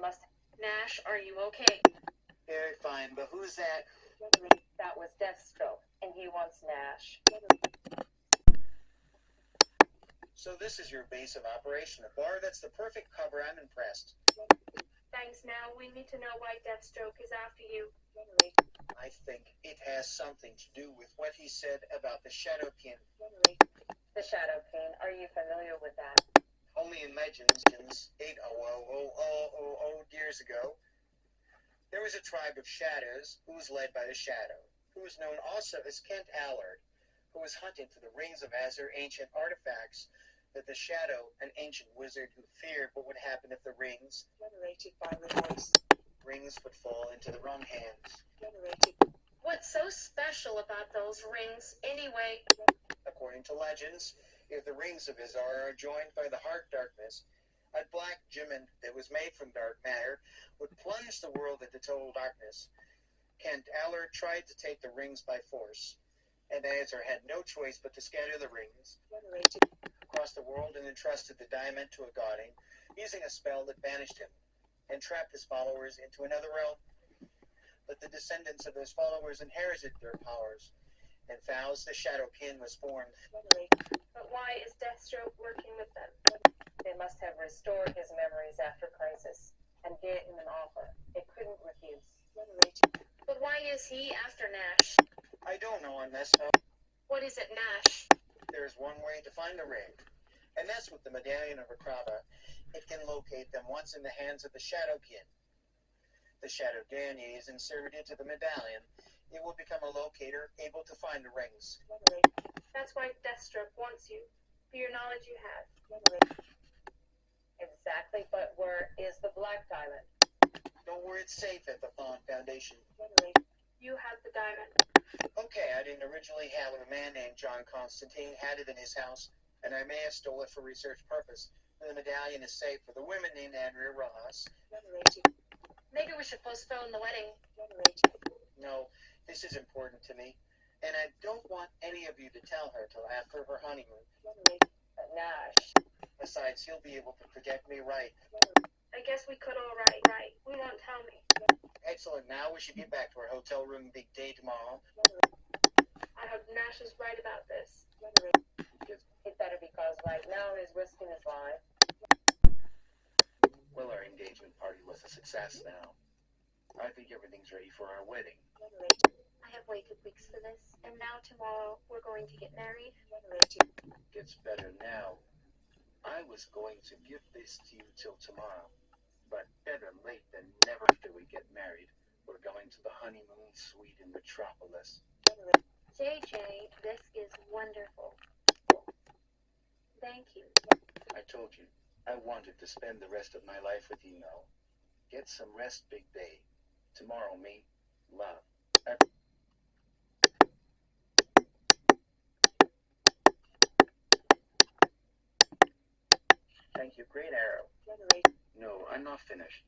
must. Nash, are you okay? Very fine, but who's that? That was Deathstroke, and he wants Nash. So this is your base of operation, a bar that's the perfect cover. I'm impressed. Thanks. Now we need to know why Deathstroke is after you. I think it has something to do with what he said about the Shadowkin. The Shadowkin, are you familiar with that? Only in legends, 8 years ago, there was a tribe of shadows who was led by the Shadow, who was known also as Kent Allard, who was hunting for the rings of Azure, ancient artifacts that the Shadow, an ancient wizard who feared what would happen if the rings, generated by remorse, rings would fall into the wrong hands. What's so special about those rings, anyway? According to legends, if the rings of Azar are joined by the heart darkness, a black gemon that was made from dark matter would plunge the world into total darkness. Kent Allard tried to take the rings by force, and Azar had no choice but to scatter the rings across the world and entrusted the diamond to a goding, using a spell that banished him and trapped his followers into another realm. But the descendants of those followers inherited their powers, and Faust the Shadowkin was formed. But why is Deathstroke working with them? They must have restored his memories after Crisis and gave him an offer it couldn't refuse. But why is he after Nash? I don't know unless What is it, Nash? there's one way to find the ring, and that's with the medallion of Akraba. It can locate them once in the hands of the Shadowkin. The Shadow Danny is inserted into the medallion. It will become a locator able to find the rings. That's why Deathstroke wants you, for your knowledge you have. Exactly, but where is the Black Diamond? Don't worry, it's safe at the Thon Foundation. You have the diamond. Okay, I didn't originally have it. A man named John Constantine had it in his house, and I may have stole it for research purpose. The medallion is safe for the women named Andrea Rojas. Maybe we should postpone the wedding. No, this is important to me, and I don't want any of you to tell her till after her honeymoon. But Nash. Besides, he'll be able to protect me right. I guess we could all right. We won't tell me. Excellent. Now we should get back to our hotel room. Big day tomorrow. I hope Nash is right about this. It better, because right now he's risking his life. Well, our engagement party was a success now. I think everything's ready for our wedding. I have waited weeks for this, and now tomorrow we're going to get married. Gets better now. I was going to give this to you till tomorrow, but better late than never. After we get married, we're going to the honeymoon suite in Metropolis. JJ, this is wonderful. Thank you. I told you, I wanted to spend the rest of my life with you, Mel. Get some rest, Big Day. Tomorrow, me, love. Thank you, great arrow. No, I'm not finished.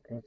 Good.